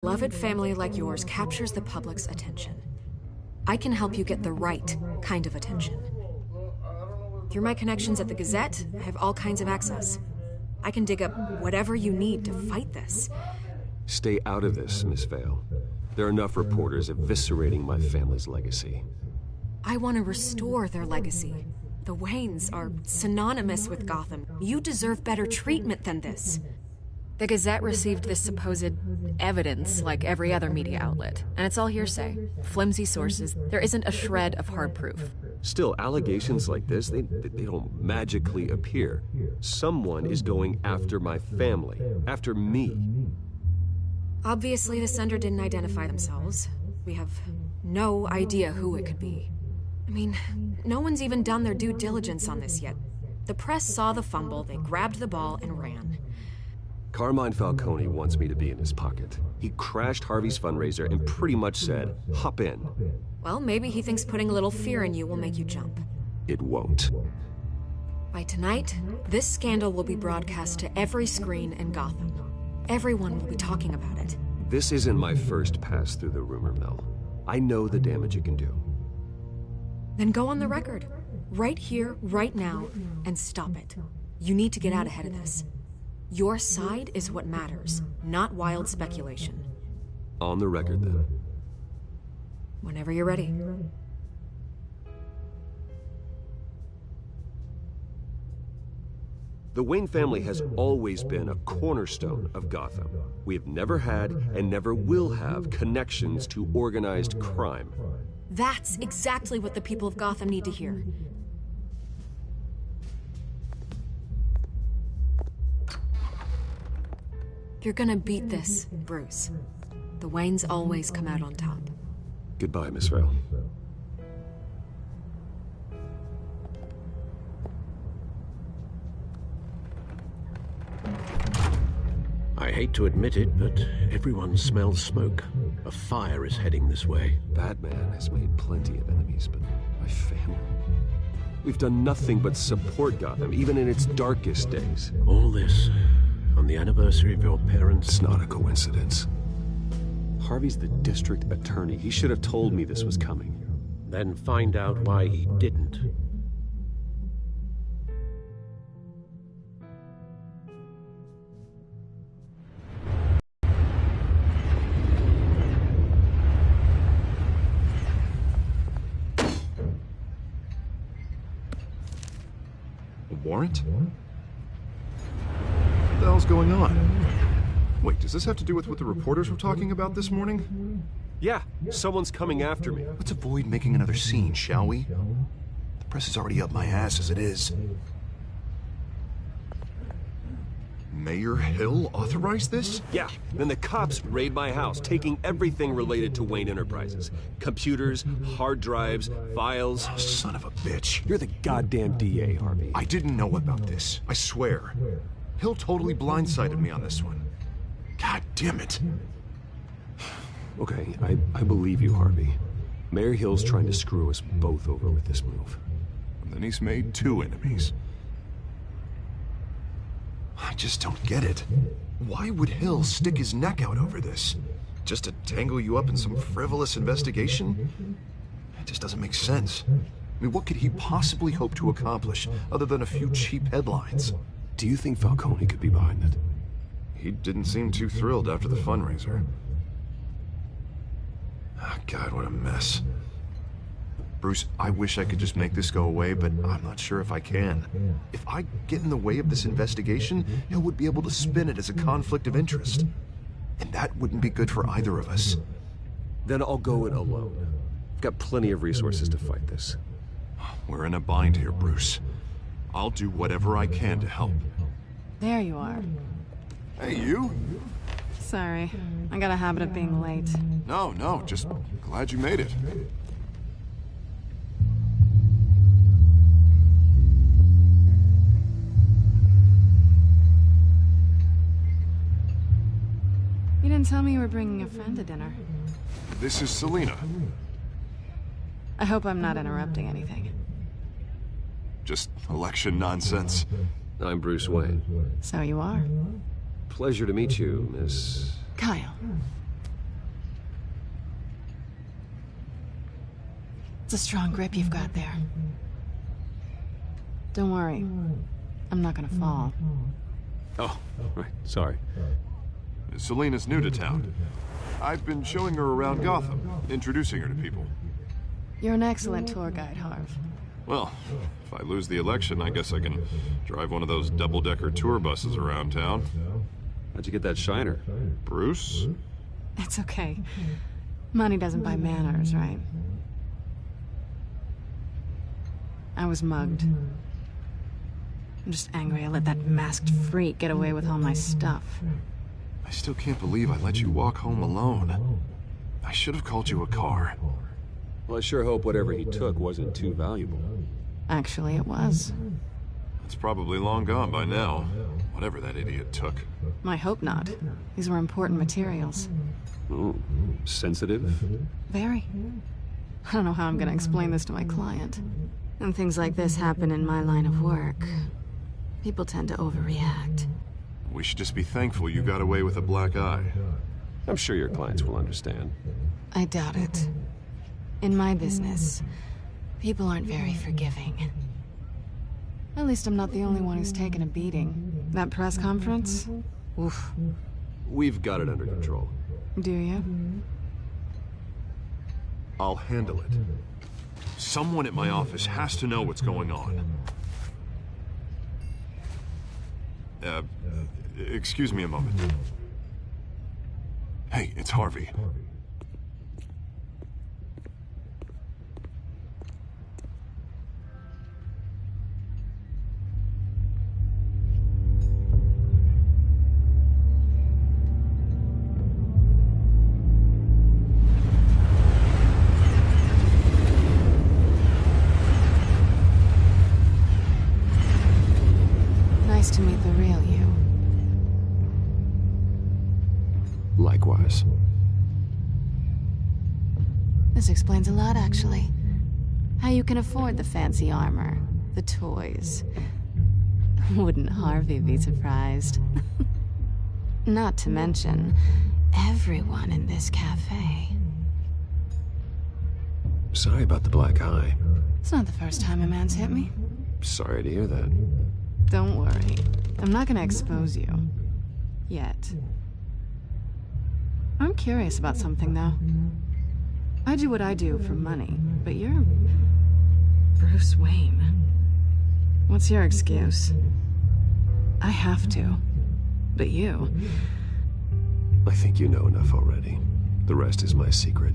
Beloved family like yours captures the public's attention. I can help you get the right kind of attention. Through my connections at the Gazette, I have all kinds of access. I can dig up whatever you need to fight this. Stay out of this, Miss Vale. There are enough reporters eviscerating my family's legacy. I want to restore their legacy. The Waynes are synonymous with Gotham. You deserve better treatment than this. The Gazette received this supposed evidence like every other media outlet, and it's all hearsay. Flimsy sources. There isn't a shred of hard proof. Still, allegations like this, they don't magically appear. Someone is going after my family, after me. Obviously, the sender didn't identify themselves. We have no idea who it could be. I mean, no one's even done their due diligence on this yet. The press saw the fumble, they grabbed the ball and ran. Carmine Falcone wants me to be in his pocket. He crashed Harvey's fundraiser and pretty much said, hop in. Well, maybe he thinks putting a little fear in you will make you jump. It won't. By tonight, this scandal will be broadcast to every screen in Gotham. Everyone will be talking about it. This isn't my first pass through the rumor mill. I know the damage it can do. Then go on the record. Right here, right now, and stop it. You need to get out ahead of this. Your side is what matters, not wild speculation. On the record, then. Whenever you're ready. The Wayne family has always been a cornerstone of Gotham. We have never had and never will have connections to organized crime. That's exactly what the people of Gotham need to hear. You're gonna beat this, Bruce. The Waynes always come out on top. Goodbye, Miss Vale. I hate to admit it, but everyone smells smoke. A fire is heading this way. Batman has made plenty of enemies, but my family... We've done nothing but support Gotham, even in its darkest days. All this on the anniversary of your parents'... It's not a coincidence. Harvey's the district attorney. He should have told me this was coming. Then find out why he didn't. Warrant? What the hell's going on? Wait, does this have to do with what the reporters were talking about this morning? Yeah, someone's coming after me. Let's avoid making another scene, shall we? The press is already up my ass as it is. Mayor Hill authorized this? Yeah, then the cops raid my house, taking everything related to Wayne Enterprises. Computers, hard drives, files. Oh, son of a bitch. You're the goddamn DA, Harvey. I didn't know about this, I swear. Hill totally blindsided me on this one. God damn it. Okay, I believe you, Harvey. Mayor Hill's trying to screw us both over with this move. And then he's made two enemies. I just don't get it. Why would Hill stick his neck out over this? Just to tangle you up in some frivolous investigation? It just doesn't make sense. I mean, what could he possibly hope to accomplish other than a few cheap headlines? Do you think Falcone could be behind it? He didn't seem too thrilled after the fundraiser. Oh, God, what a mess. Bruce, I wish I could just make this go away, but I'm not sure if I can. If I get in the way of this investigation, Hill would be able to spin it as a conflict of interest. And that wouldn't be good for either of us. Then I'll go it alone. I've got plenty of resources to fight this. We're in a bind here, Bruce. I'll do whatever I can to help. There you are. Hey, you? Sorry, I got a habit of being late. No, just glad you made it. You didn't tell me you were bringing a friend to dinner. This is Selina. I hope I'm not interrupting anything. Just election nonsense. I'm Bruce Wayne. So you are. Pleasure to meet you, Miss... Kyle. It's a strong grip you've got there. Don't worry. I'm not gonna fall. Oh, right. Sorry. Selena's new to town. I've been showing her around Gotham, introducing her to people. You're an excellent tour guide, Harv. Well, if I lose the election, I guess I can drive one of those double-decker tour buses around town. How'd you get that shiner? Bruce? It's okay. Money doesn't buy manners, right? I was mugged. I'm just angry I let that masked freak get away with all my stuff. I still can't believe I let you walk home alone. I should have called you a car. Well, I sure hope whatever he took wasn't too valuable. Actually, it was. It's probably long gone by now, whatever that idiot took. I hope not. These were important materials. Oh, sensitive? Very. I don't know how I'm gonna explain this to my client. When things like this happen in my line of work, people tend to overreact. We should just be thankful you got away with a black eye. I'm sure your clients will understand. I doubt it. In my business, people aren't very forgiving. At least I'm not the only one who's taken a beating. That press conference? Oof. We've got it under control. Do you? I'll handle it. Someone at my office has to know what's going on. Excuse me a moment. Hey, it's Harvey. Nice to meet the real you. Likewise. This explains a lot, actually. How you can afford the fancy armor, the toys. Wouldn't Harvey be surprised? Not to mention, everyone in this cafe. Sorry about the black eye. It's not the first time a man's hit me. Sorry to hear that. Don't worry. I'm not gonna expose you. Yet. I'm curious about something, though. I do what I do for money, but you're... Bruce Wayne. What's your excuse? I have to. But you... I think you know enough already. The rest is my secret.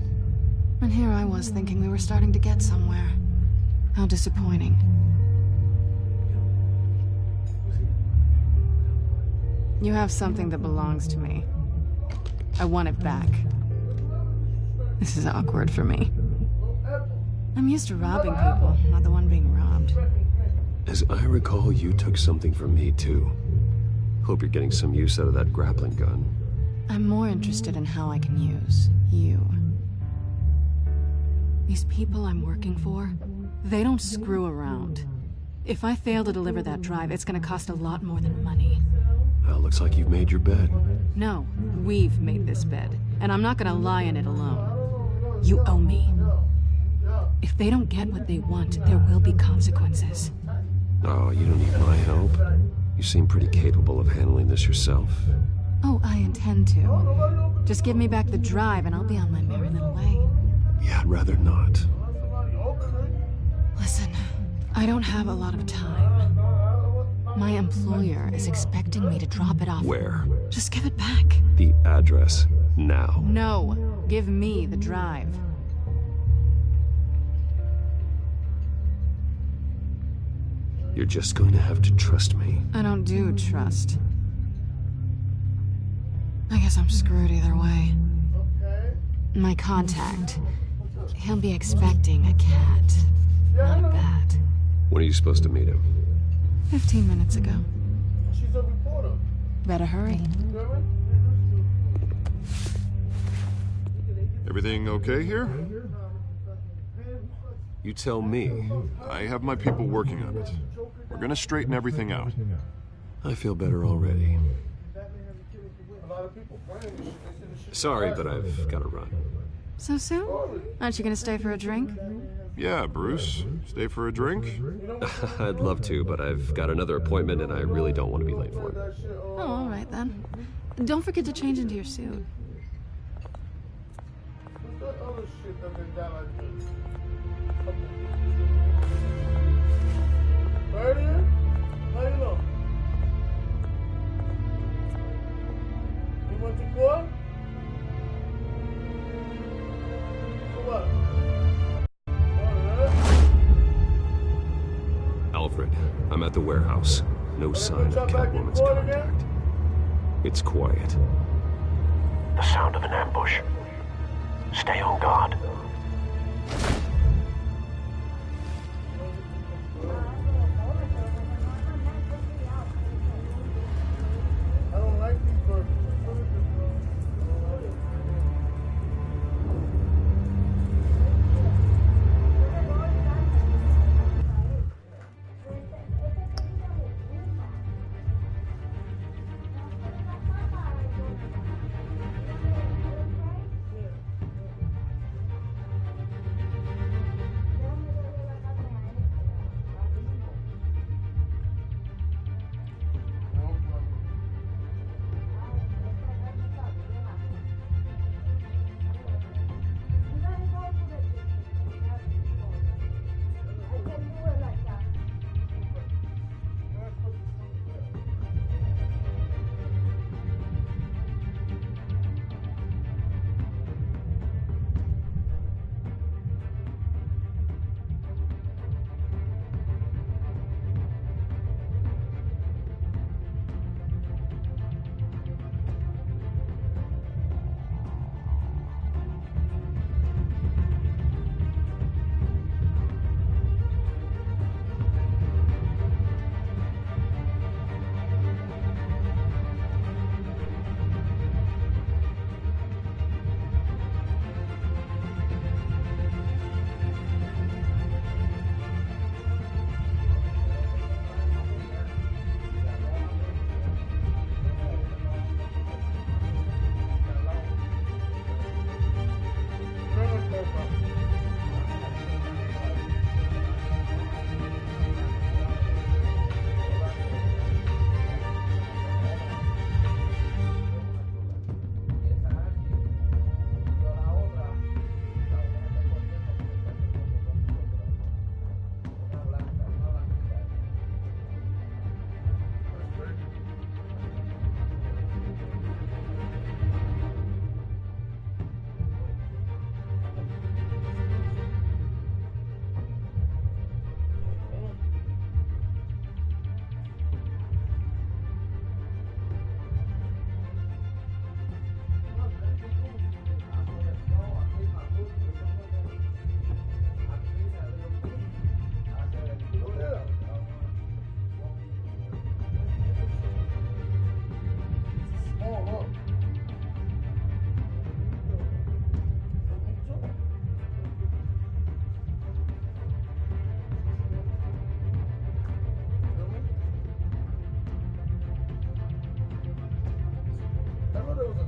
And here I was thinking we were starting to get somewhere. How disappointing. You have something that belongs to me. I want it back. This is awkward for me. I'm used to robbing people, not the one being robbed. As I recall, you took something from me, too. Hope you're getting some use out of that grappling gun. I'm more interested in how I can use you. These people I'm working for, they don't screw around. If I fail to deliver that drive, it's gonna cost a lot more than money. Well, looks like you've made your bed. No, we've made this bed, and I'm not gonna lie in it alone. You owe me. If they don't get what they want, there will be consequences. Oh, you don't need my help. You seem pretty capable of handling this yourself. Oh, I intend to. Just give me back the drive and I'll be on my merry little way. Yeah, I'd rather not. Listen, I don't have a lot of time. My employer is expecting me to drop it off. Where? Just give it back. The address, now. No, give me the drive. You're just going to have to trust me. I don't do trust. I guess I'm screwed either way. My contact, he'll be expecting a cat, not a bat. When are you supposed to meet him? 15 minutes ago. Better hurry. Everything okay here? You tell me. I have my people working on it. We're gonna straighten everything out. I feel better already. Sorry, but I've got to run. So soon? Aren't you gonna stay for a drink? Yeah, Bruce. Stay for a drink? I'd love to, but I've got another appointment and I really don't want to be late for it. Oh, all right then. Don't forget to change into your suit. Alfred, I'm at the warehouse. No sign of Catwoman's contact. It's quiet. The sound of an ambush. Stay on guard.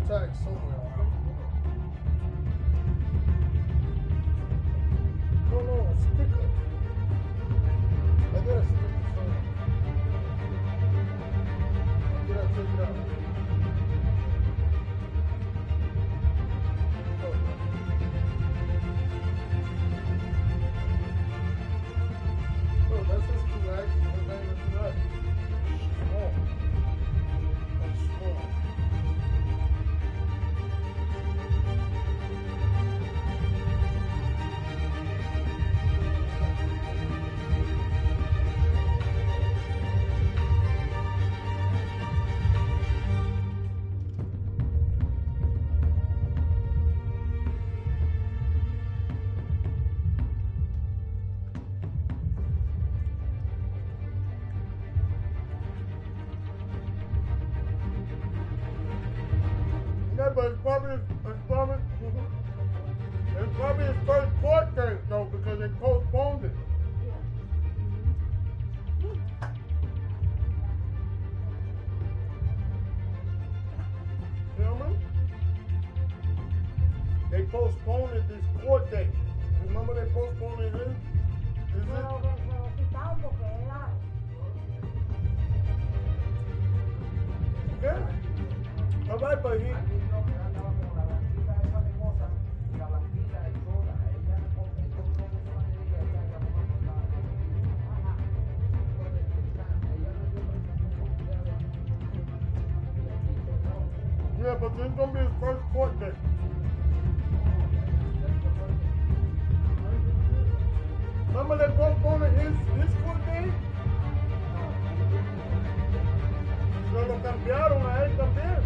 tag somewhere. No, sticker. I got a sticker somewhere. I gotta take it out. Oh, that's just two rags. That's not even two rags. Small. That's small. Yeah, but it's probably his first court case though, because they postponed it. You know what I mean? They postponed it this court date. Remember they postponed it? Is it? Pero que se lo quitaron porque era. ¿Qué? All right, but he... Yeah, but this is going to be his first court date. Remember they postponed his court date? Se lo cambiaron a él también.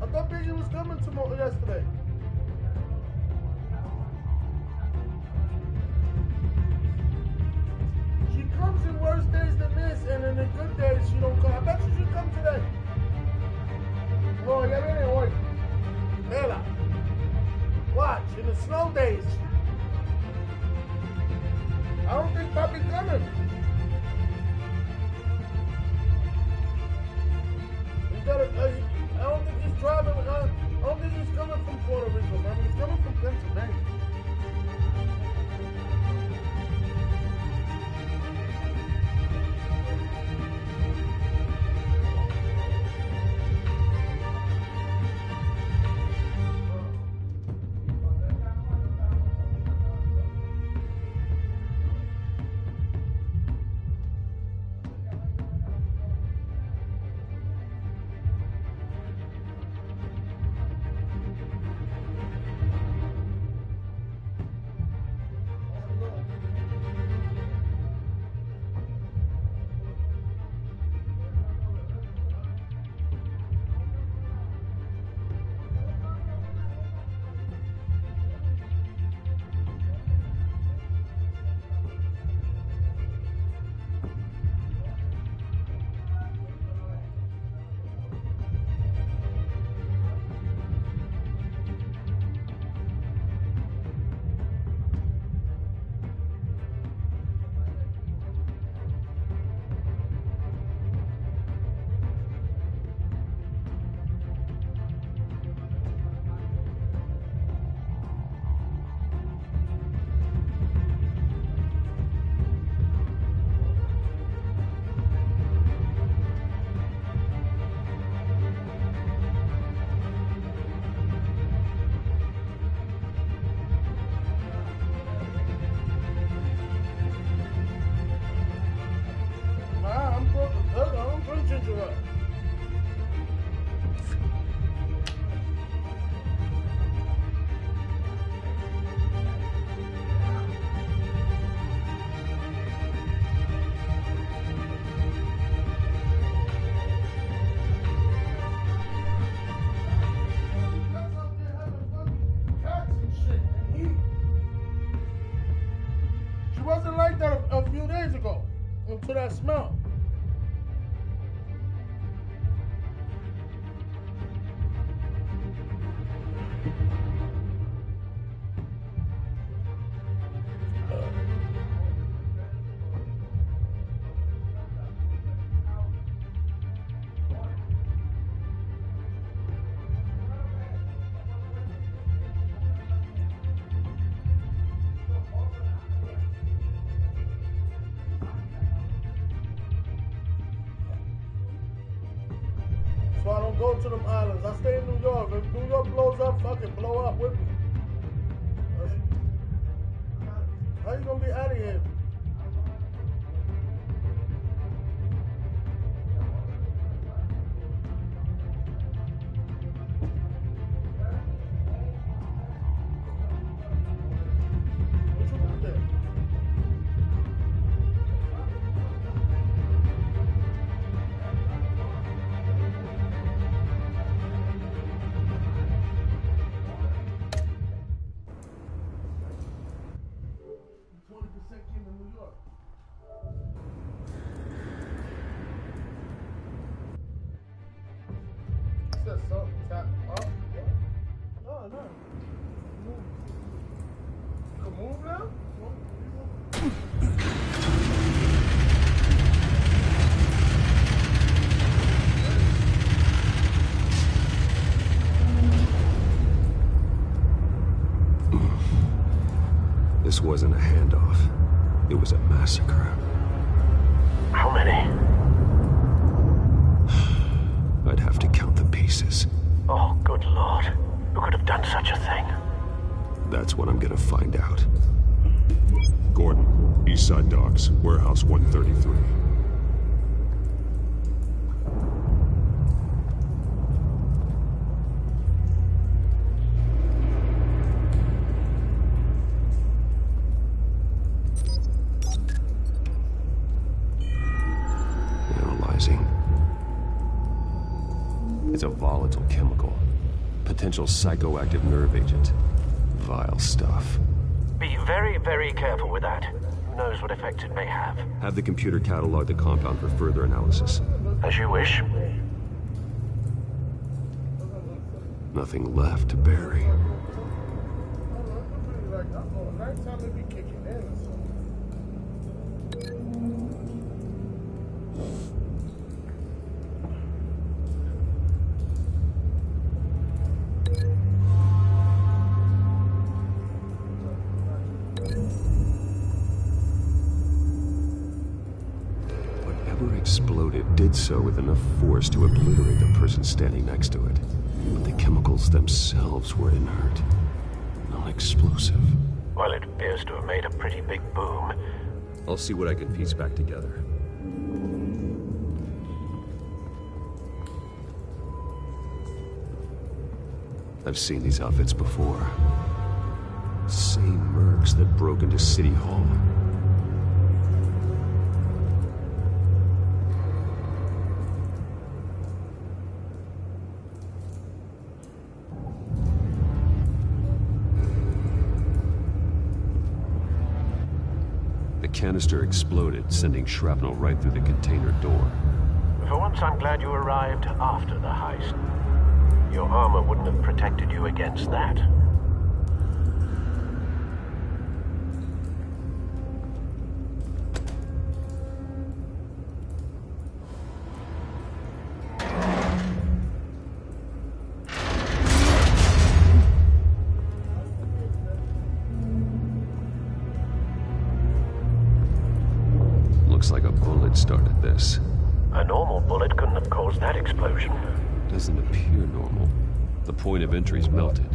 I thought Biggie was coming tomorrow yesterday. She comes in worse days than this, and in the good days she don't come. I bet you should come today. No, ya viene hoy. Vela. Watch, in the snow days. I don't think Papi coming. He got I don't think he's driving. I don't think he's coming from Puerto Rico, man. He's coming from Pennsylvania. I'm ginger ale. She wasn't like that a few days ago until that smell. So I don't go to them islands. I stay in New York. If New York blows up, fuck it, blow up with me. How you gonna be out of here? What you got there? Said something. Tap up. No, no. Move. You can move now? This wasn't a handoff. It was a massacre. How many? I'd have to count the pieces. Oh, good Lord. Who could have done such a thing? That's what I'm gonna find out. Gordon, Eastside Docks, Warehouse 133. Analyzing. It's a volatile chemical. Potential psychoactive nerve agent. Vile stuff. Be very, very careful with that. Who knows what effects it may have. Have the computer catalog the compound for further analysis. As you wish. Nothing left to bury. Like, nighttime they be kicking in or something. Whatever exploded did so with enough force to obliterate the person standing next to it. But the chemicals themselves were inert, non-explosive. Well, it appears to have made a pretty big boom. I'll see what I can piece back together. I've seen these outfits before. Same mercs that broke into City Hall. The canister exploded, sending shrapnel right through the container door. For once, I'm glad you arrived after the heist. Your armor wouldn't have protected you against that. Looks like a bullet started this. A normal bullet couldn't have caused that explosion. Doesn't appear normal. The point of entry's melted.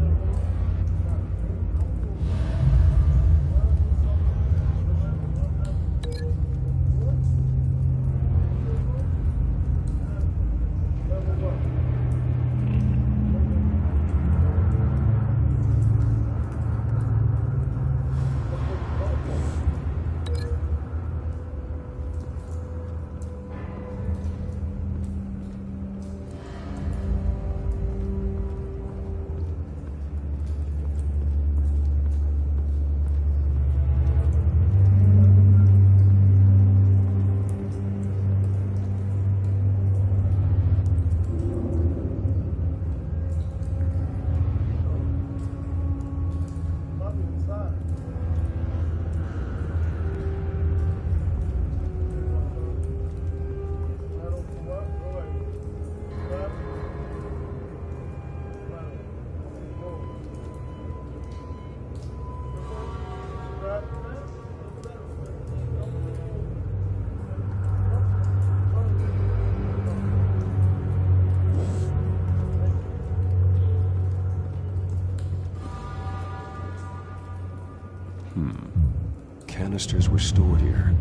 canisters were stored here.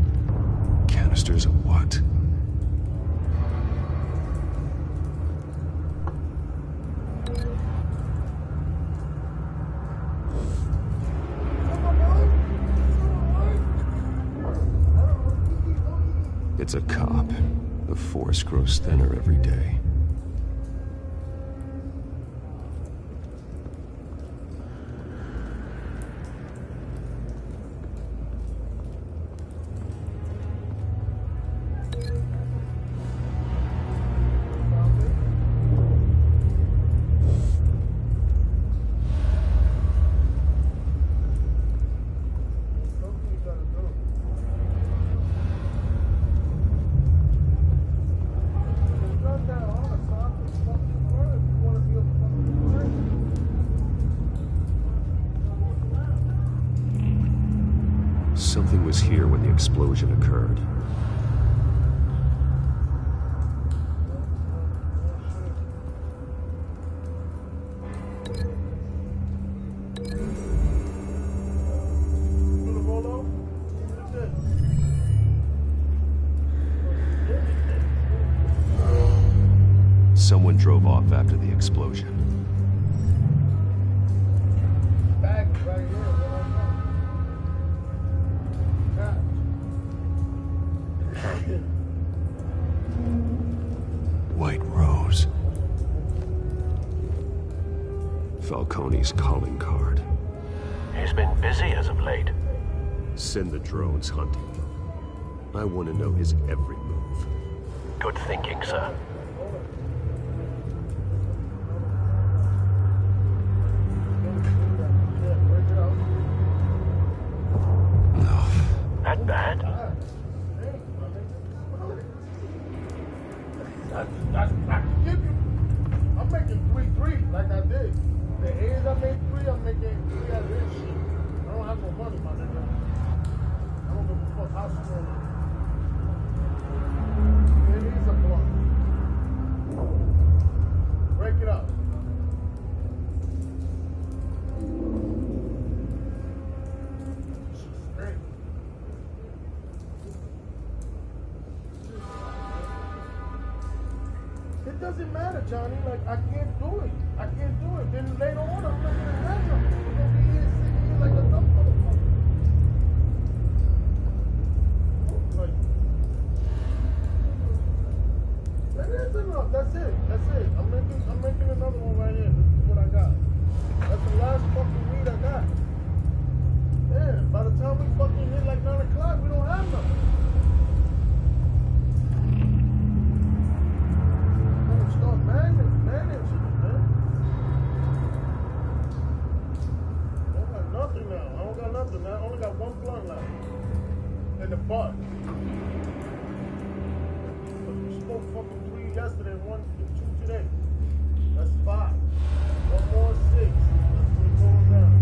Canisters of what? It's a cop. The force grows thinner every day. Something was here when the explosion occurred. Someone drove off after the explosion. Back right here. White Rose. Falcone's calling card. He's been busy as of late. Send the drones hunting. I want to know his every move. Good thinking, sir. That bad? I can give you. I'm making 3-3 like I did. The A's I made 3, I'm making 3 out of this shit. I don't have no money, my nigga. I don't give a fuck how small it is. It is a blunt. Break it up. Straight. It doesn't matter, Johnny. Like, I can't do it. I can't do it. Then later on, I'm not gonna have nothing. We're gonna be here sitting here like a dumb motherfucker. Like, that is enough. That's it. That's it. I'm making another one right here. This is what I got. That's the last fucking weed I got. Yeah, by the time we fucking hit like 9 o'clock, we don't have nothing. Start managing it, man. I don't got nothing now. I don't got nothing now. I only got 1 blunt left. In the butt. But we smoked fucking 3 yesterday and 2 today. That's 5. 1 more 6. That's what it's going down.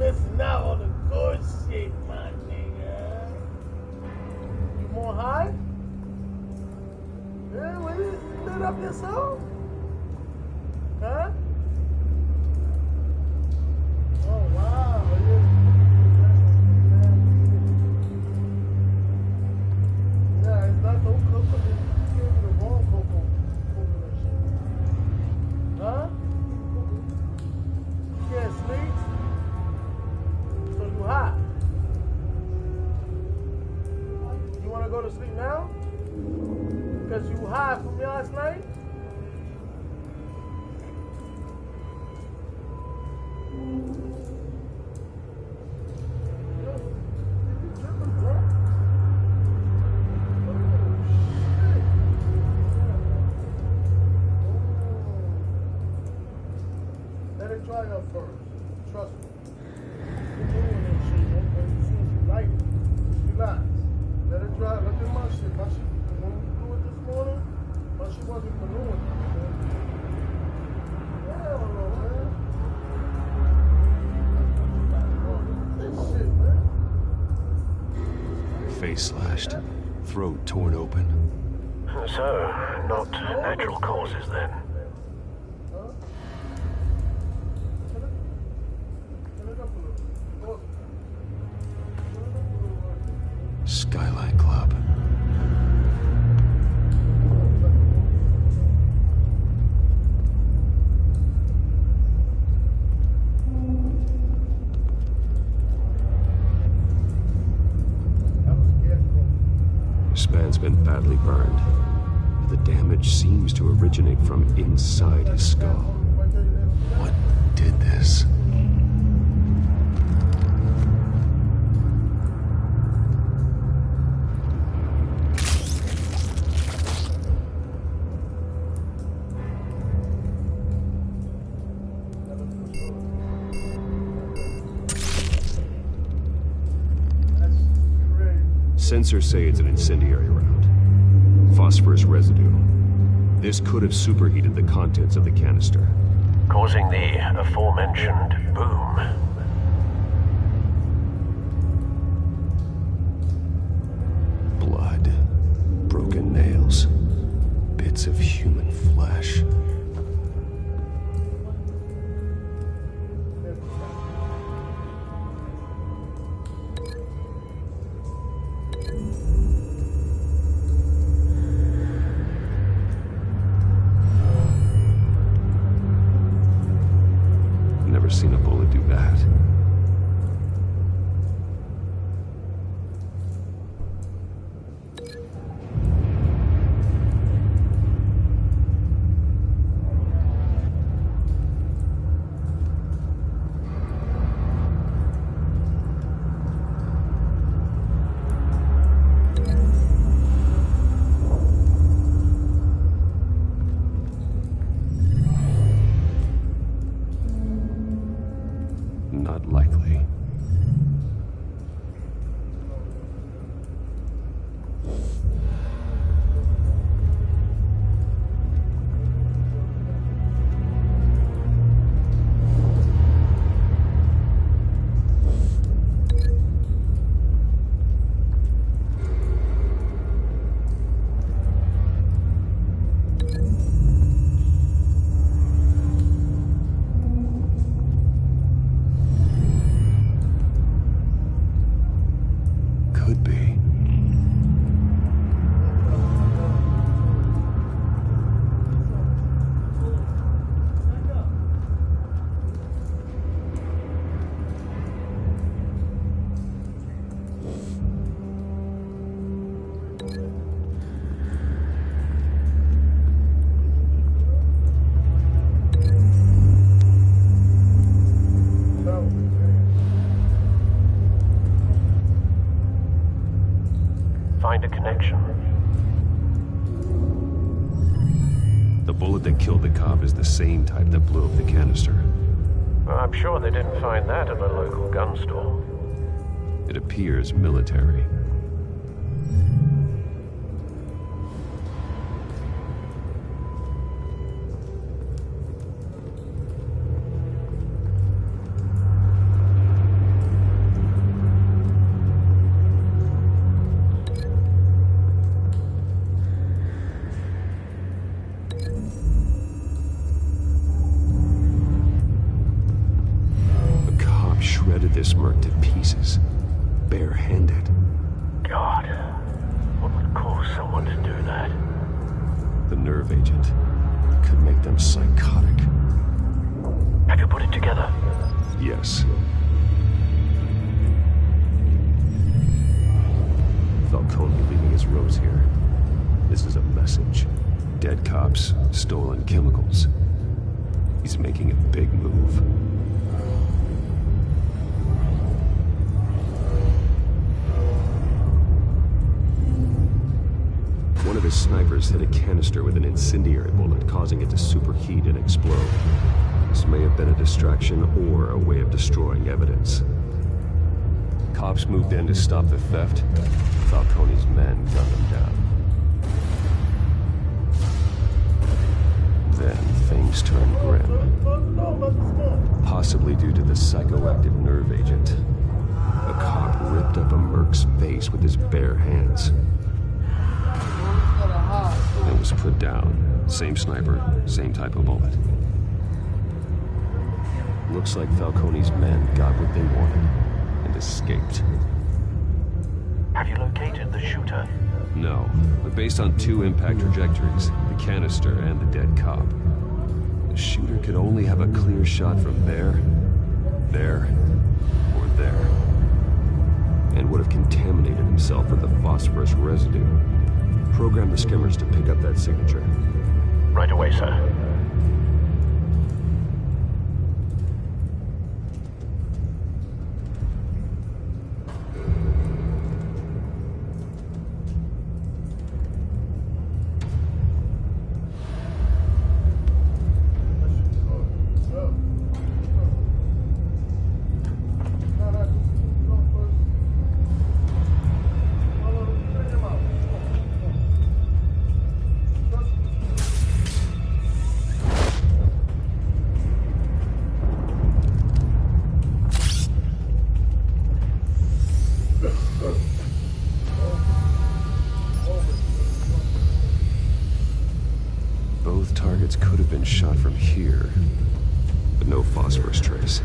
missing out on the good shit, my nigga. You more high? Yeah, well, you lit up yourself? Huh? Oh, wow. Yeah, it's not no coconut. You gave me the wrong coconut shit. Huh? You can't sleep? So you hot? You want to go to sleep now? Because you high from last night? Let it dry up first. Trust me. You're doing that shit, man. As soon as you like it, just relax. Let it dry. Look at my shit. My shit, when we do it this morning, my shit wasn't manuring. Hell no, man. This shit, man. Face slashed, throat torn open. So, not natural causes then. Skyline Club. Span's been badly burned. The damage seems to originate from inside his skull. What did this? Sensors say it's an incendiary round. Phosphorus residue. This could have superheated the contents of the canister, Causing the aforementioned boom. Blood, broken nails, bits of human flesh. Never seen a bullet do that. Not likely. Could be. Find a connection. The bullet that killed the cop is the same type that blew up the canister. Well, I'm sure they didn't find that at a local gun store. It appears military. merc to pieces, bare-handed. God, what would cause someone to do that? The nerve agent could make them psychotic. Have you put it together? Yes. Falcone leaving his rose here. This is a message. Dead cops, stolen chemicals. He's making a big move. One of his snipers hit a canister with an incendiary bullet, causing it to superheat and explode. This may have been a distraction or a way of destroying evidence. Cops moved in to stop the theft. Falcone's men gunned them down. Then things turned grim. Possibly due to the psychoactive nerve agent. A cop ripped up a merc's face with his bare hands. It was put down. Same sniper, same type of bullet. Looks like Falcone's men got what they wanted and escaped. Have you located the shooter? No, but based on 2 impact trajectories, the canister and the dead cop, the shooter could only have a clear shot from there, or there, and would have contaminated himself with the phosphorus residue. Program the skimmers to pick up that signature. Right away, sir. Both targets could have been shot from here, but no phosphorus trace.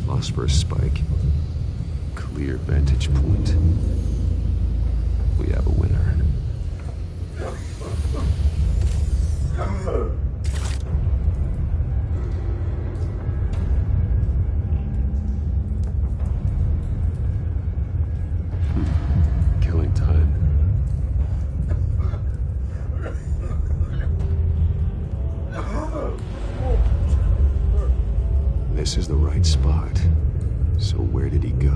Phosphorus spike. Clear vantage point. We have a winner. Killing time. This is the right spot. So where did he go?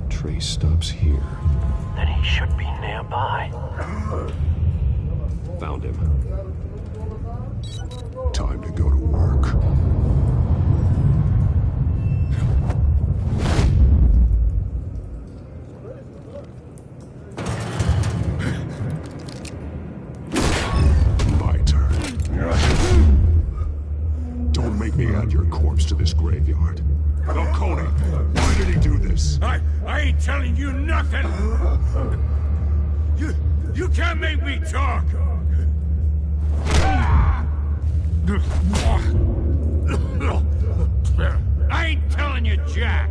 Trace stops here. Then he should be nearby. Found him. Time to go to work. Me add your corpse to this graveyard. Falcone, why did he do this? I ain't telling you nothing! You can't make me talk! I ain't telling you, Jack!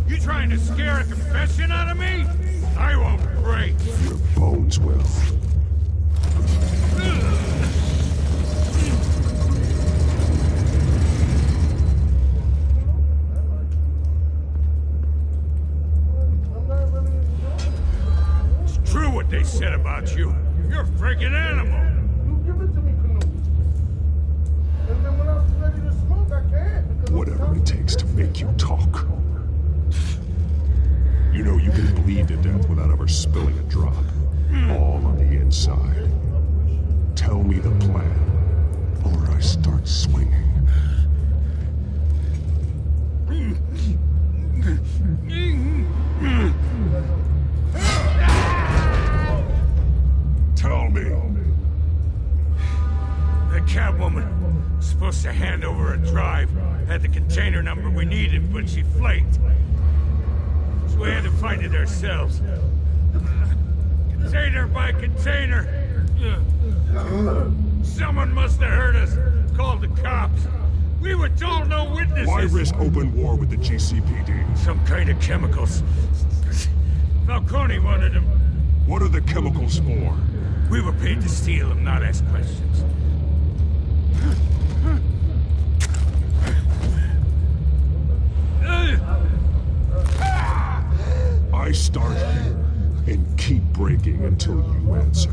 You trying to scare a confession out of me? I won't break! Your bones will. It's true what they said about you. You're a freaking animal. You give it to me, Canoe. And then when I was ready to smoke, I can't. Whatever it takes to make you talk. You know you can bleed to death without ever spilling a drop. All on the inside. Tell me the plan. The Catwoman was supposed to hand over a drive. Had the container number we needed, but she flaked. So we had to find it ourselves. Container by container. Someone must have heard us. Called the cops. We were told no witnesses. Why risk open war with the GCPD? Some kind of chemicals. Falcone wanted them. What are the chemicals for? We were paid to steal them, not ask questions. I start here and keep breaking until you answer.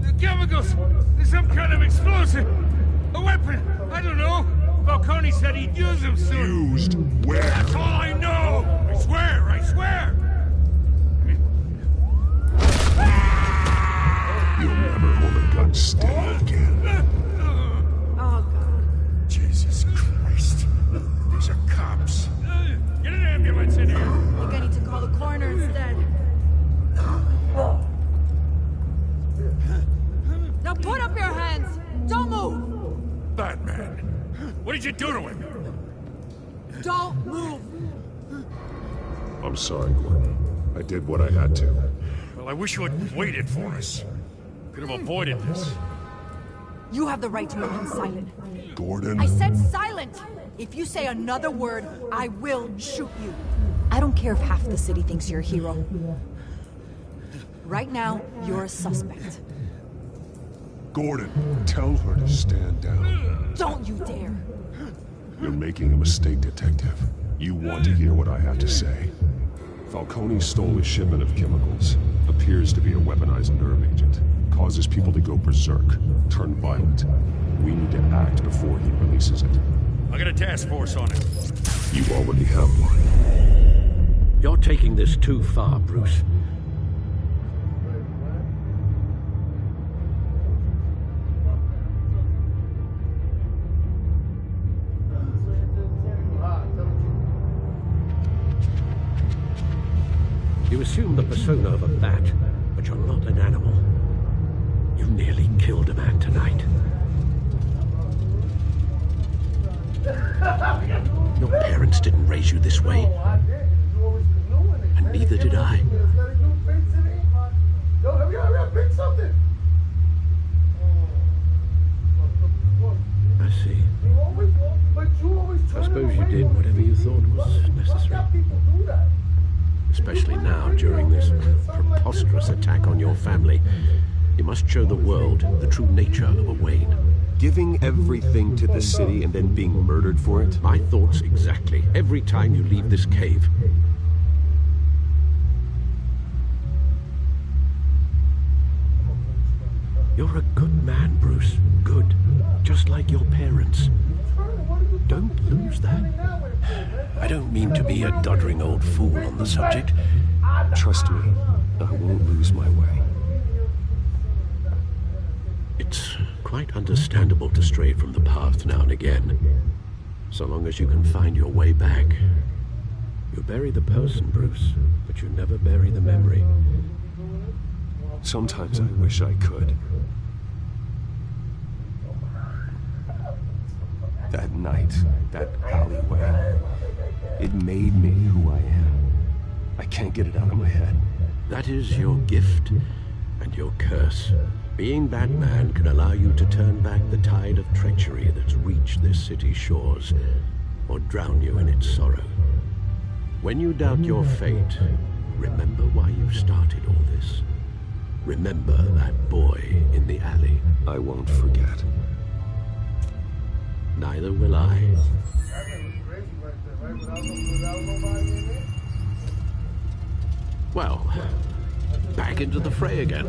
The chemicals! There's some kind of explosive! A weapon! I don't know! Falcone said he'd use them soon! Used where? That's all I know! I swear! I swear! You'll never hold a gun steady again. Oh, God. Jesus Christ. These are cops. Get an ambulance in here! I think I need to call the coroner instead. Now put up your hands! Don't move! Batman, what did you do to him? Don't move! I'm sorry, Gordon. I did what I had to. Well, I wish you had waited for us. Could have avoided this. You have the right to remain silent. Gordon? I said silent! If you say another word, I will shoot you. I don't care if half the city thinks you're a hero. Right now, you're a suspect. Gordon, tell her to stand down. Don't you dare! You're making a mistake, Detective. You want to hear what I have to say. Falcone stole a shipment of chemicals. Appears to be a weaponized nerve agent. Causes people to go berserk, turn violent. We need to act before he releases it. I got a task force on it. You already have one. You're taking this too far, Bruce. You assume the persona of a bat, but you're not an animal. You nearly killed a man tonight. Your parents didn't raise you this way. And neither did I. Yo, have you ever picked something? I see. I suppose you did whatever you thought was necessary. Especially now, during this preposterous attack on your family. You must show the world the true nature of a Wayne. Giving everything to the city and then being murdered for it? My thoughts exactly. Every time you leave this cave. You're a good man, Bruce. Good. Just like your parents. Don't lose that. I don't mean to be a doddering old fool on the subject. Trust me, I won't lose my way. It's quite understandable to stray from the path now and again. So long as you can find your way back. You bury the person, Bruce, but you never bury the memory. Sometimes I wish I could. That night, that alleyway, it made me who I am. I can't get it out of my head. That is your gift and your curse. Being Batman can allow you to turn back the tide of treachery that's reached this city's shores, or drown you in its sorrow. When you doubt your fate, remember why you started all this. Remember that boy in the alley. I won't forget. Neither will I. Well, back into the fray again.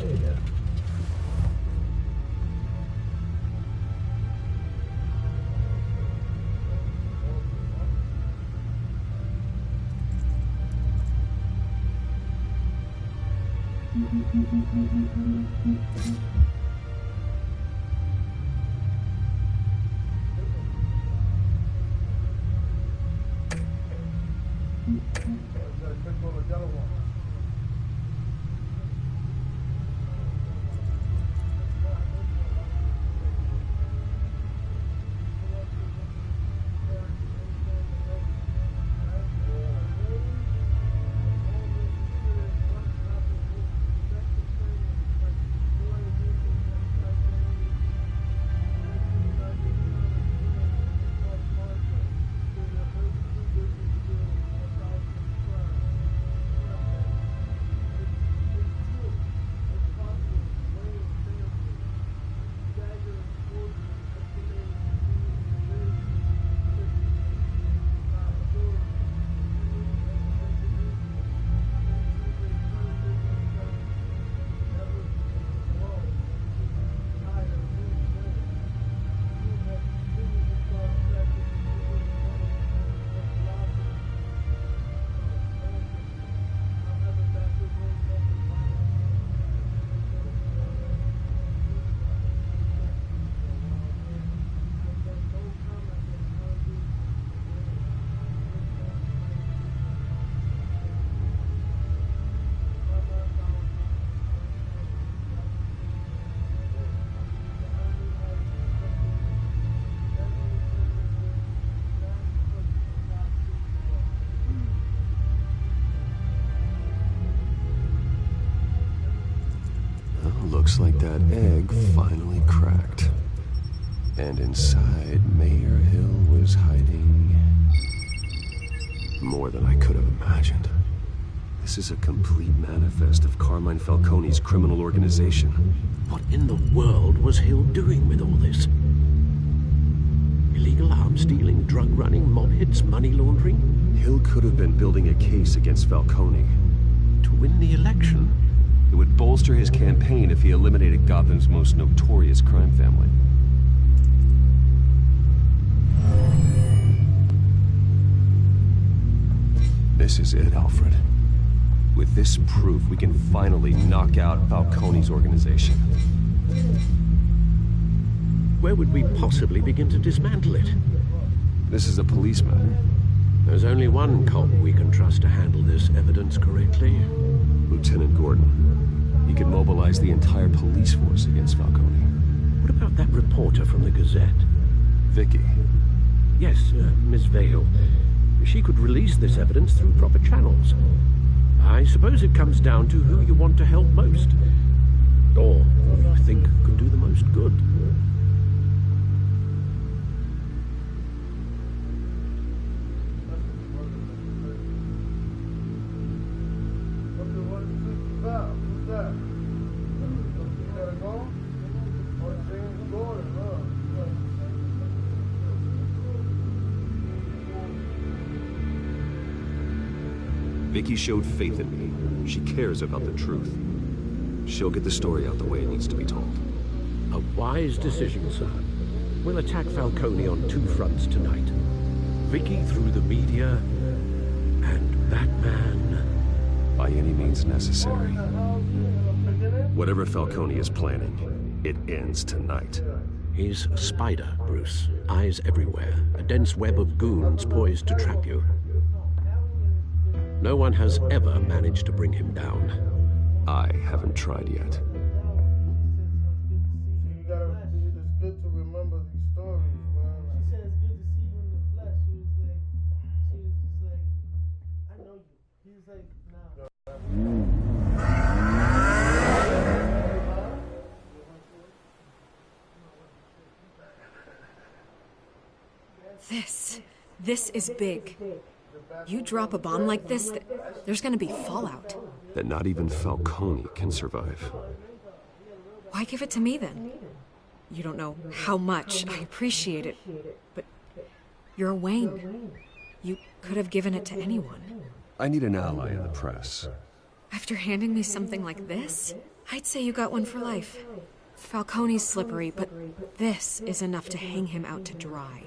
Looks like that egg finally cracked. And inside, Mayor Hill was hiding more than I could have imagined. This is a complete manifest of Carmine Falcone's criminal organization. What in the world was Hill doing with all this? Illegal arms dealing, drug running, mob hits, money laundering? Hill could have been building a case against Falcone. To win the election? It would bolster his campaign if he eliminated Gotham's most notorious crime family. This is it, Alfred. With this proof, we can finally knock out Falcone's organization. Where would we possibly begin to dismantle it? This is a police matter. There's only one cop we can trust to handle this evidence correctly. Lieutenant Gordon. He could mobilize the entire police force against Falcone. What about that reporter from the Gazette? Vicky. Yes, Miss Vale. She could release this evidence through proper channels. I suppose it comes down to who you want to help most. Or who you think could do the most good. Vicky showed faith in me. She cares about the truth. She'll get the story out the way it needs to be told. A wise decision, sir. We'll attack Falcone on two fronts tonight. Vicky through the media, and Batman by any means necessary. Whatever Falcone is planning, it ends tonight. He's a spider, Bruce. Eyes everywhere. A dense web of goons poised to trap you. No one has ever managed to bring him down. I haven't tried yet. It's good to remember these stories, man. She said it's good to see you in the flesh. She was just like, I know you. He was like, no. This is big. You drop a bomb like this, there's gonna be fallout. That not even Falcone can survive. Why give it to me then? You don't know how much I appreciate it, but you're a Wayne. You could have given it to anyone. I need an ally in the press. After handing me something like this, I'd say you got one for life. Falcone's slippery, but this is enough to hang him out to dry.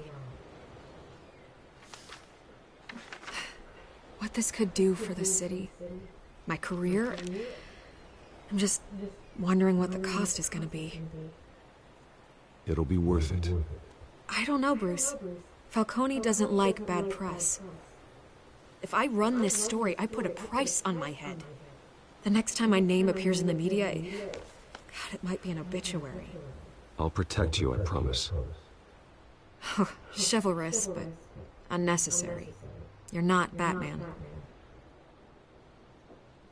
What this could do for the city, my career, I'm just wondering what the cost is gonna be. It'll be worth it. I don't know, Bruce. Falcone doesn't like bad press. If I run this story, I put a price on my head. The next time my name appears in the media, God, it might be an obituary. I'll protect you, I promise. Chivalrous, but unnecessary. You're not Batman.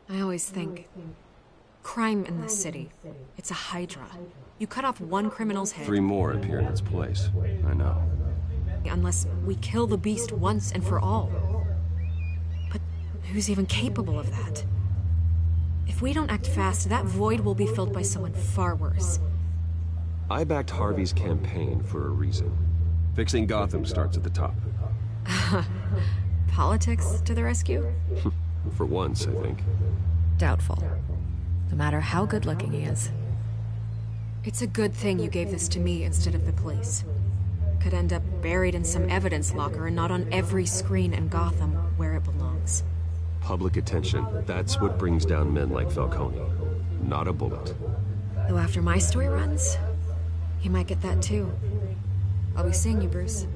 I always think, crime in this city, it's a hydra. You cut off one criminal's head. 3 more appear in its place. I know. Unless we kill the beast once and for all. But who's even capable of that? If we don't act fast, that void will be filled by someone far worse. I backed Harvey's campaign for a reason. Fixing Gotham starts at the top. Politics to the rescue? For once, I think. Doubtful. No matter how good-looking he is. It's a good thing you gave this to me instead of the police. Could end up buried in some evidence locker and not on every screen in Gotham where it belongs. Public attention, that's what brings down men like Falcone. Not a bullet. Though after my story runs, he might get that too. I'll be seeing you, Bruce.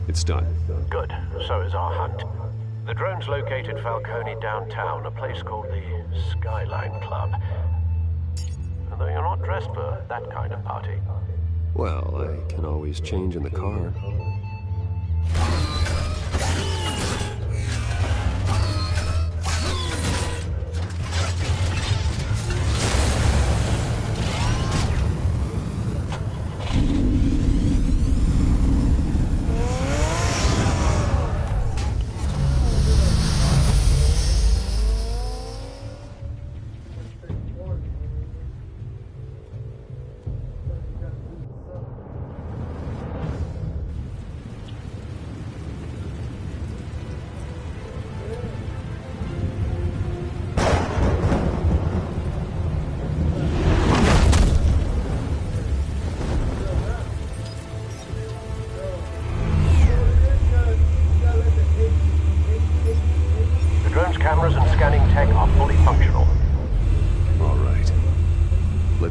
It's done. Good. So is our hunt. The drones located Falcone downtown, a place called the Skyline Club. And though you're not dressed for that kind of party. Well, I can always change in the car.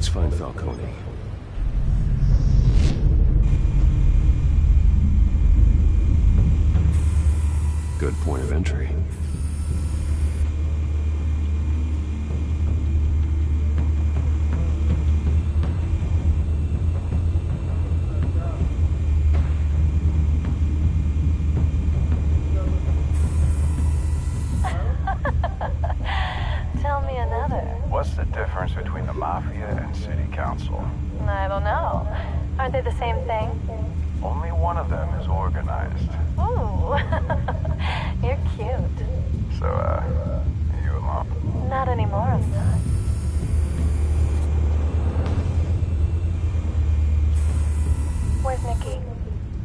Let's find Falcone. Good point of entry. Tell me another. What's the difference between the Mafia and City Council? I don't know. Aren't they the same thing? Only one of them is organized. Ooh. You're cute. So, you alone? Not anymore, I'm not. Where's Nikki?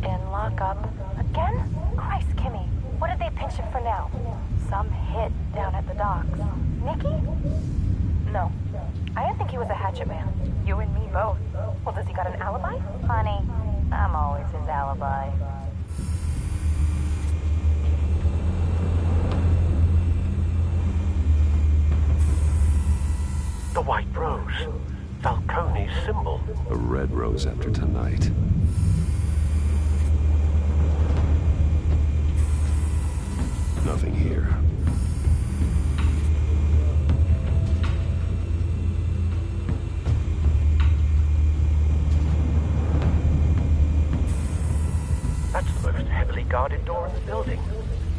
In lockup. Again? Christ, Kimmy. What did they pinch him for now? Some hit down at the docks. Nikki? No. I didn't think he was a hatchet man. You and me both. Well, does he got an alibi? Honey, I'm always his alibi. The white rose. Falcone's symbol. A red rose after tonight. Nothing here. That's the most heavily guarded door in the building.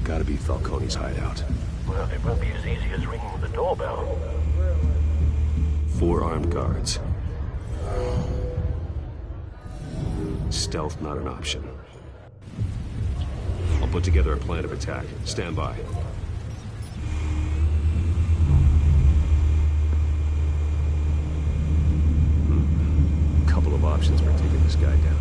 Gotta be Falcone's hideout. Well, it won't be as easy as ringing the doorbell. 4 armed guards. Stealth not an option. I'll put together a plan of attack. Stand by. Couple of options for taking this guy down.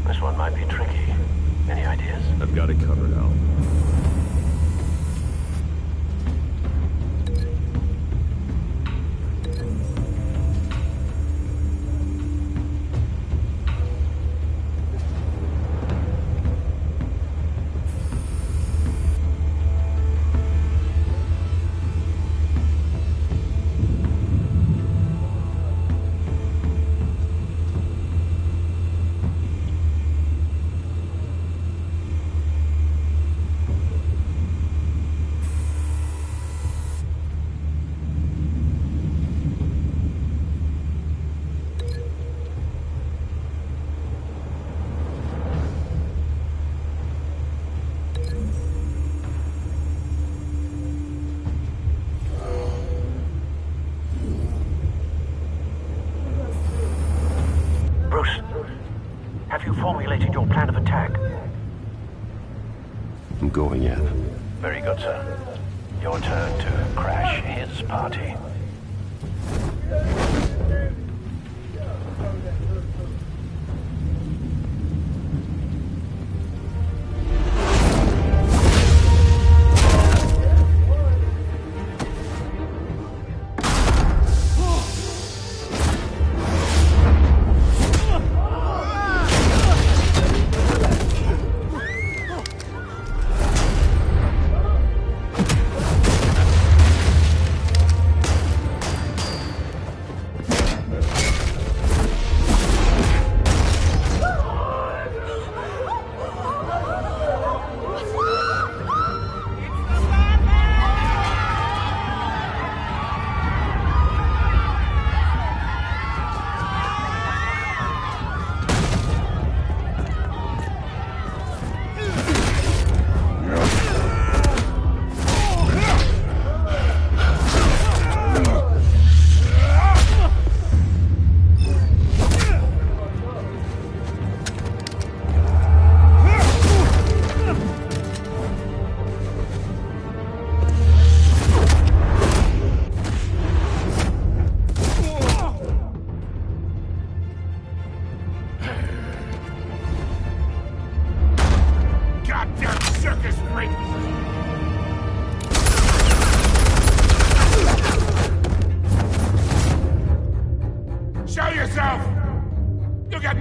This one might be tricky. Any ideas? I've got it covered, Al. Have you formulated your plan of attack? I'm going in. Very good, sir. Your turn to crash his party.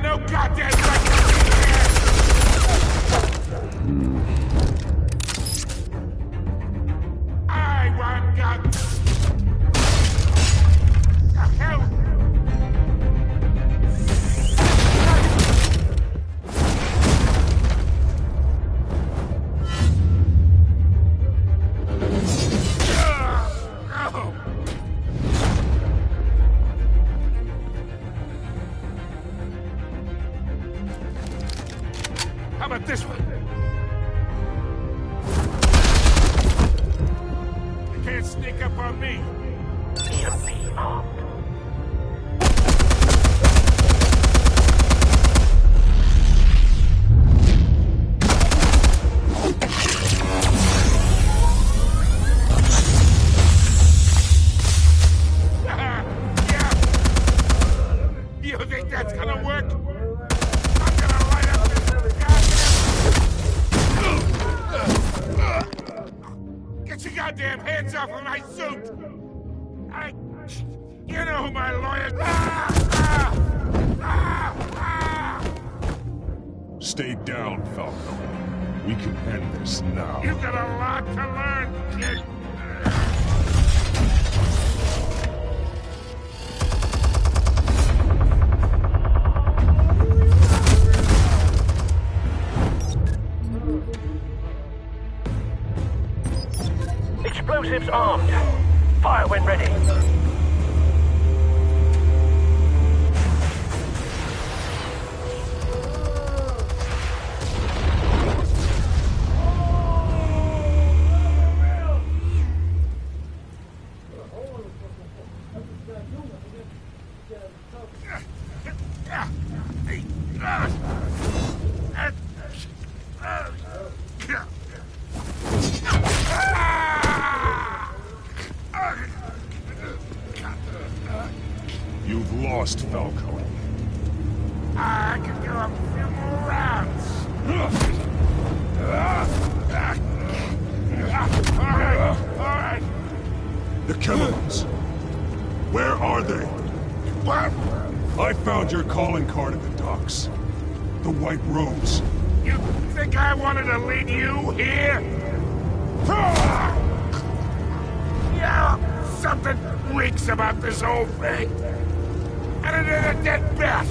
no goddamn right. I want God. The hell? How about this one? You can't sneak up on me. EMP armed. You think that's gonna work? I'm gonna light up this goddamn... Get your goddamn hands off of my suit! You know who my lawyer... Stay down, Falco. We can end this now. You've got a lot to learn, kid. Explosives armed. Fire when ready. You've lost, Falco. I can go a few more rounds. All right. The chemicals. Where are they? What? I found your calling card at the docks. The White Rose. You think I wanted to lead you here? Yeah, something reeks about this whole thing. And it is a dead bat.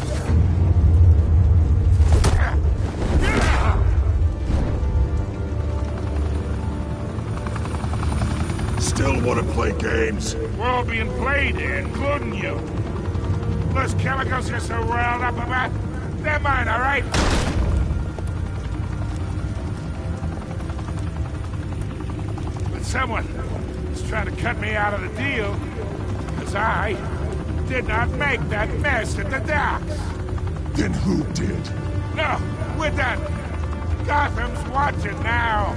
Still want to play games? We're all being played here, including you. Those chemicals you're so riled up about, they're mine, all right? But someone is trying to cut me out of the deal, because I did not make that mess at the docks. Then who did? No, we're done. Gotham's watching now.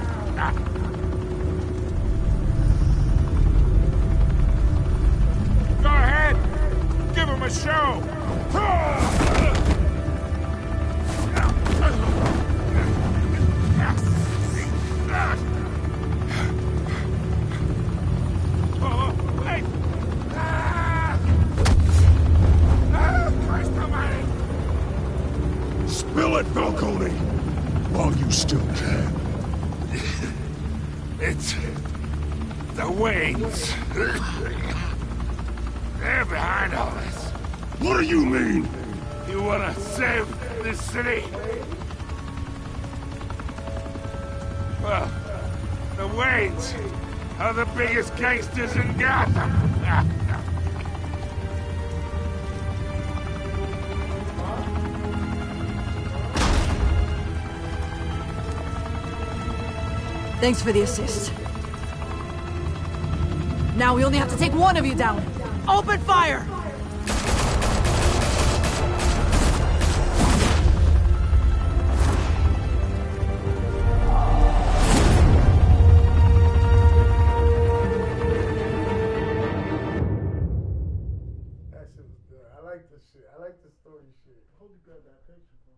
Go ahead. Give him a show. Oh, wait. Christ almighty. Spill it, Falcone! While you still can. It's the Waynes. They're behind all this. What do you mean? You wanna save this city? Well, the Waynes are the biggest gangsters in Gotham. Thanks for the assist. Now we only have to take one of you down. Open fire! That shit was good. I like this shit. I like the story shit. Hope you got that picture, bro.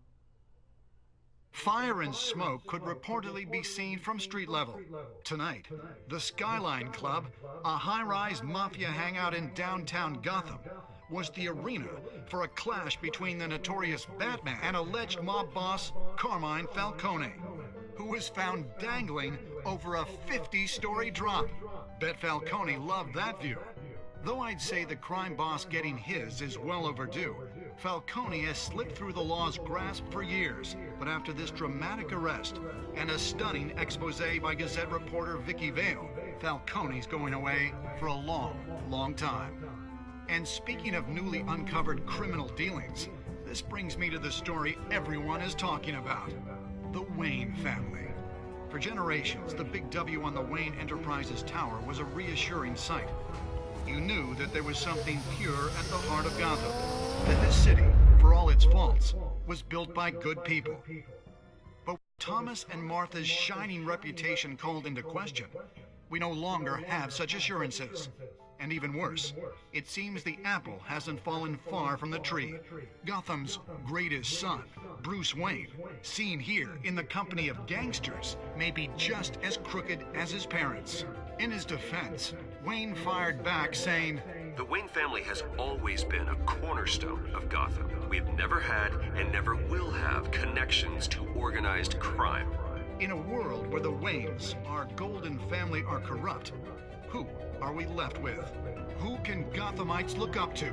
Fire and smoke could reportedly be seen from street level. Tonight, the Skyline Club, a high-rise mafia hangout in downtown Gotham, was the arena for a clash between the notorious Batman and alleged mob boss Carmine Falcone, who was found dangling over a 50-story drop. Bet Falcone loved that view. Though I'd say the crime boss getting his is well overdue, Falcone has slipped through the law's grasp for years. But after this dramatic arrest and a stunning expose by Gazette reporter Vicky Vale, Falcone's going away for a long, long time. And speaking of newly uncovered criminal dealings, this brings me to the story everyone is talking about: the Wayne family. For generations, the big W on the Wayne Enterprises Tower was a reassuring sight. You knew that there was something pure at the heart of Gotham, that this city, for all its faults, was built by good people. But with Thomas and Martha's shining reputation called into question, we no longer have such assurances. And even worse, it seems the apple hasn't fallen far from the tree. Gotham's greatest son, Bruce Wayne, seen here in the company of gangsters, may be just as crooked as his parents. In his defense, Wayne fired back saying, "The Wayne family has always been a cornerstone of Gotham. We've never had and never will have connections to organized crime." In a world where the Waynes, our golden family, are corrupt, who are we left with? Who can Gothamites look up to?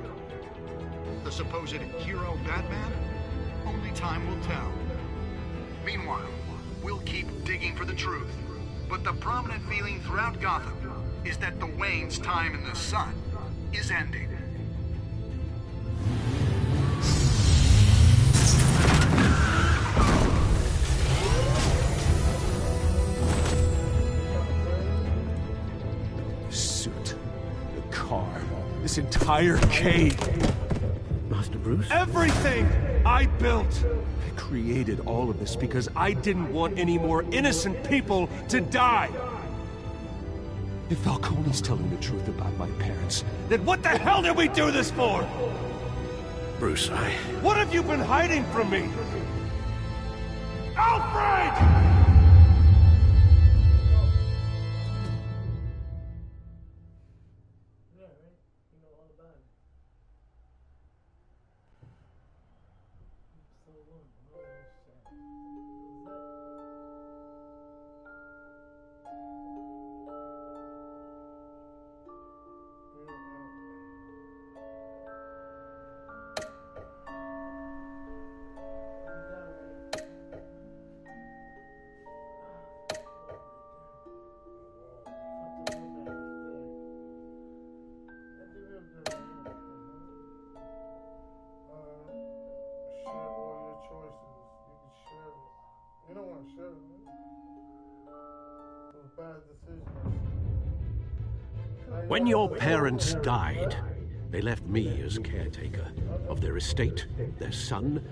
The supposed hero Batman? Only time will tell. Meanwhile, we'll keep digging for the truth. But the prominent feeling throughout Gotham is that the Waynes' time in the sun is ending. The suit, the car, this entire cave. Master Bruce? Everything I built! I created all of this because I didn't want any more innocent people to die! If Falcone's telling the truth about my parents, then what the hell did we do this for? Bruce, What have you been hiding from me? Alfred! When your parents died, they left me as caretaker of their estate, their son,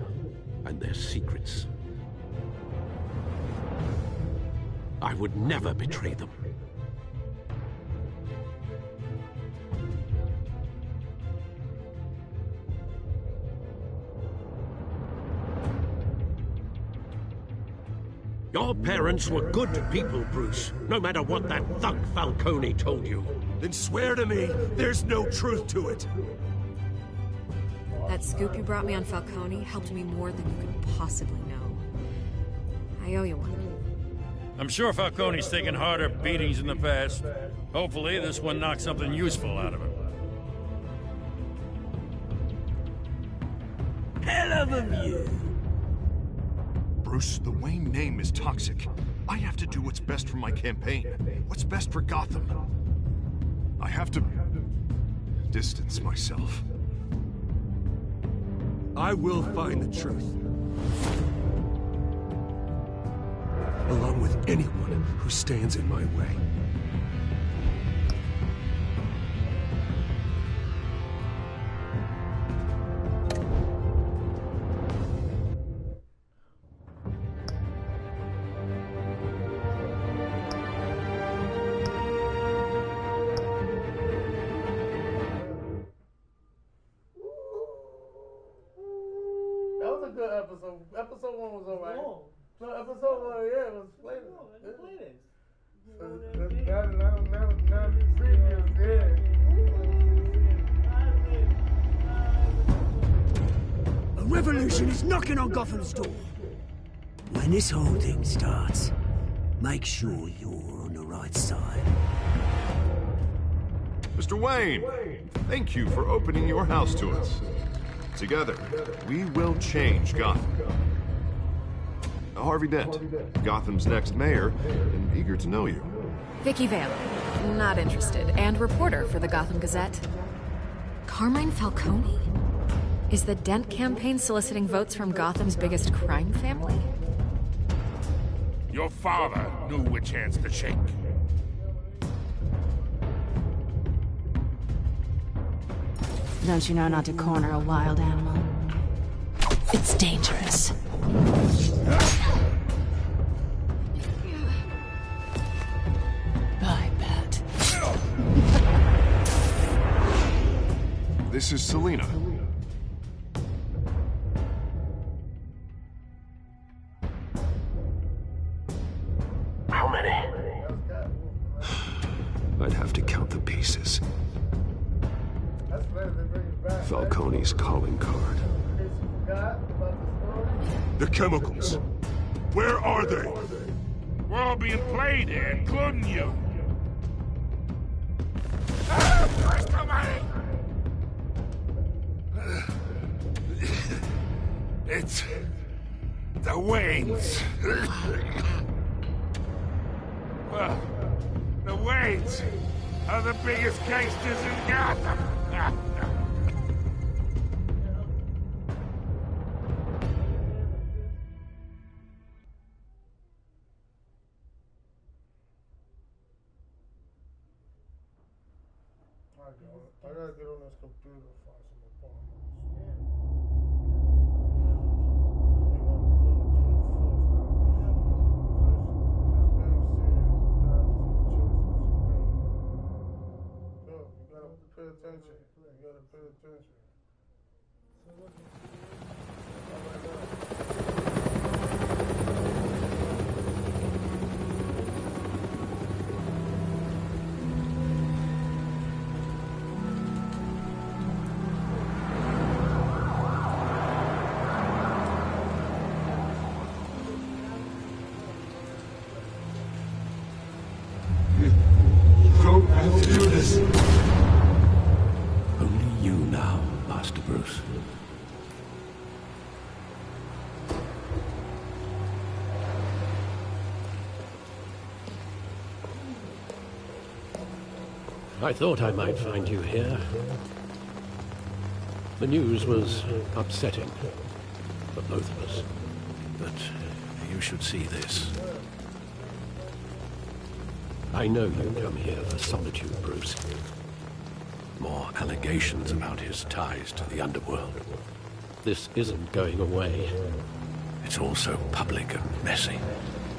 and their secrets. I would never betray them. Your parents were good people, Bruce, no matter what that thug Falcone told you. Then swear to me there's no truth to it. That scoop you brought me on Falcone helped me more than you could possibly know. I owe you one. I'm sure Falcone's taken harder beatings in the past. Hopefully this one knocks something useful out of him. Hell of a view. Bruce, the Wayne name is toxic. I have to do what's best for my campaign. What's best for Gotham. I have to distance myself. I will find the truth. Along with anyone who stands in my way. Episode 1 was alright. No, episode 1, yeah, it was played. Now the previews, yeah. revolution is knocking on Gotham's door. When this whole thing starts, make sure you're on the right side. Mr. Wayne, thank you for opening your house to us. Together, we will change Gotham. Harvey Dent, Gotham's next mayor, and eager to know you. Vicky Vale, not interested, and reporter for the Gotham Gazette. Carmine Falcone? Is the Dent campaign soliciting votes from Gotham's biggest crime family? Your father knew which hands to shake. Don't you know not to corner a wild animal? It's dangerous. I bet. This is Selina. How many? I'd have to count the pieces. Falcone's calling card. The chemicals. Where are they? We're all being played here, including you. It's the Waynes. Well, the Waynes are the biggest gangsters in Gotham. I gotta get on this computer and find some apartments. You gotta pay attention. You gotta pay attention. Only you now, Master Bruce. I thought I might find you here. The news was upsetting for both of us. But you should see this. I know you come here for solitude, Bruce. More allegations about his ties to the underworld. This isn't going away. It's all so public and messy.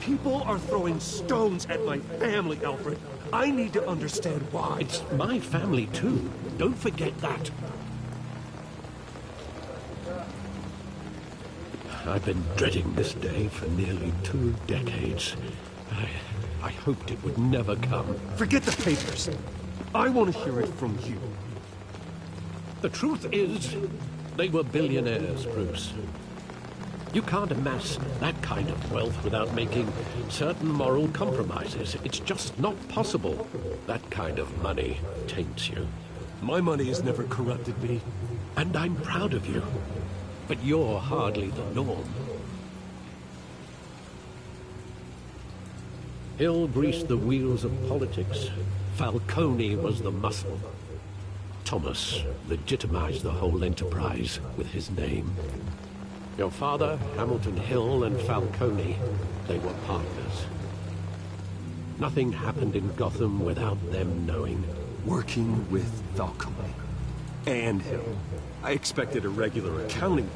People are throwing stones at my family, Alfred. I need to understand why. It's my family, too. Don't forget that. I've been dreading this day for nearly 2 decades. I hoped it would never come. Forget the papers. I want to hear it from you. The truth is, they were billionaires, Bruce. You can't amass that kind of wealth without making certain moral compromises. It's just not possible. That kind of money taints you. My money has never corrupted me. And I'm proud of you. But you're hardly the norm. Hill greased the wheels of politics. Falcone was the muscle. Thomas legitimized the whole enterprise with his name. Your father, Hamilton Hill, and Falcone, they were partners. Nothing happened in Gotham without them knowing. Working with Falcone and Hill. I expected a regular accounting,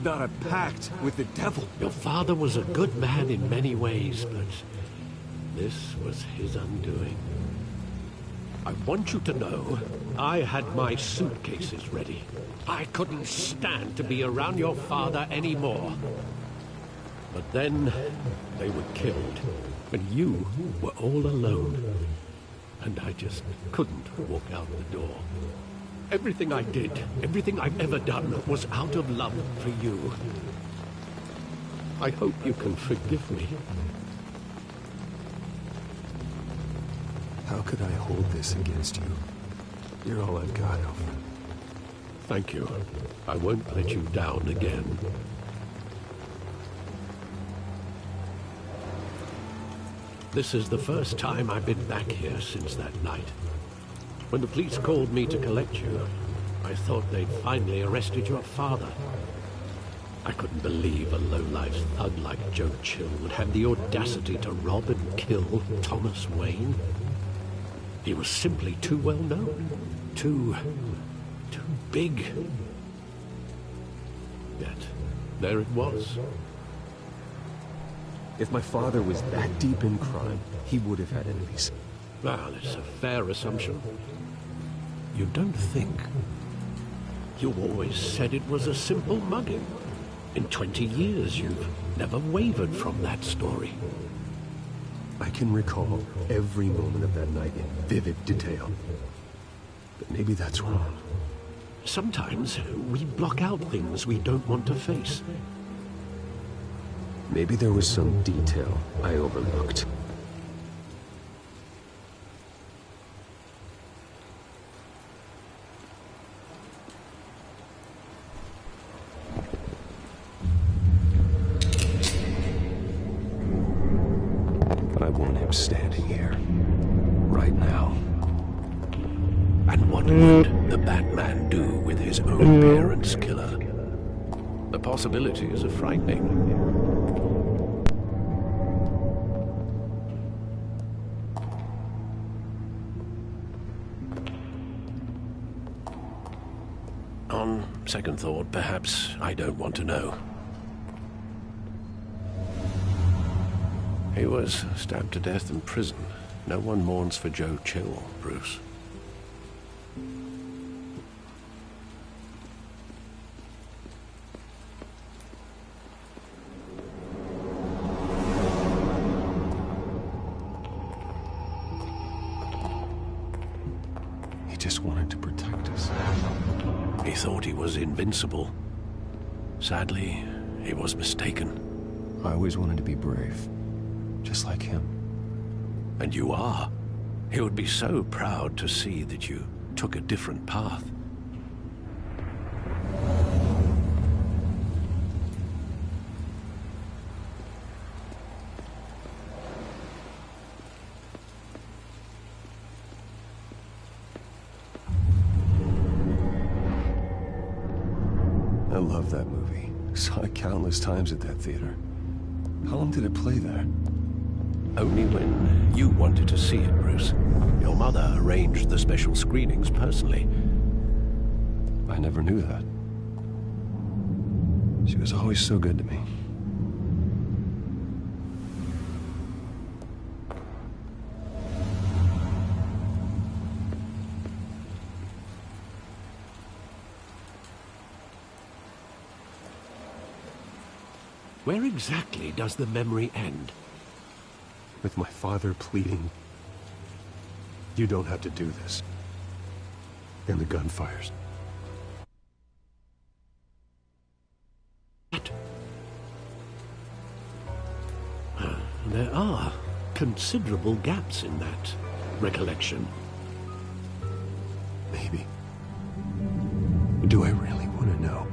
not a pact with the devil. Your father was a good man in many ways, but this was his undoing. I want you to know, I had my suitcases ready. I couldn't stand to be around your father anymore. But then, they were killed, and you were all alone. And I just couldn't walk out the door. Everything I did, everything I've ever done, was out of love for you. I hope you can forgive me. How could I hold this against you? You're all I've got, Alfred. Thank you. I won't let you down again. This is the first time I've been back here since that night. When the police called me to collect you, I thought they'd finally arrested your father. I couldn't believe a low-life thug like Joe Chill would have the audacity to rob and kill Thomas Wayne. He was simply too well known, too big. Yet, there it was. If my father was that deep in crime, he would have had enemies. Well, it's a fair assumption. You don't think? You always said it was a simple mugging. In 20 years, you've never wavered from that story. I can recall every moment of that night in vivid detail. But maybe that's wrong. Sometimes we block out things we don't want to face. Maybe there was some detail I overlooked. I want him standing here, right now. And what would the Batman do with his own parents' killer? The possibilities are frightening. On second thought, perhaps I don't want to know. He was stabbed to death in prison. No one mourns for Joe Chill, Bruce. He just wanted to protect us. He thought he was invincible. Sadly, he was mistaken. I always wanted to be brave. Just like him. And you are. He would be so proud to see that you took a different path. I love that movie. Saw it countless times at that theater. How long did it play there? Only when you wanted to see it, Bruce. Your mother arranged the special screenings personally. I never knew that. She was always so good to me. Where exactly does the memory end? With my father pleading, "You don't have to do this." And the gunfires. There are considerable gaps in that recollection. Maybe. Do I really want to know?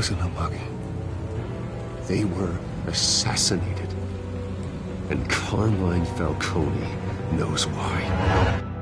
wasn't a mug. They were assassinated. And Carmine Falcone knows why.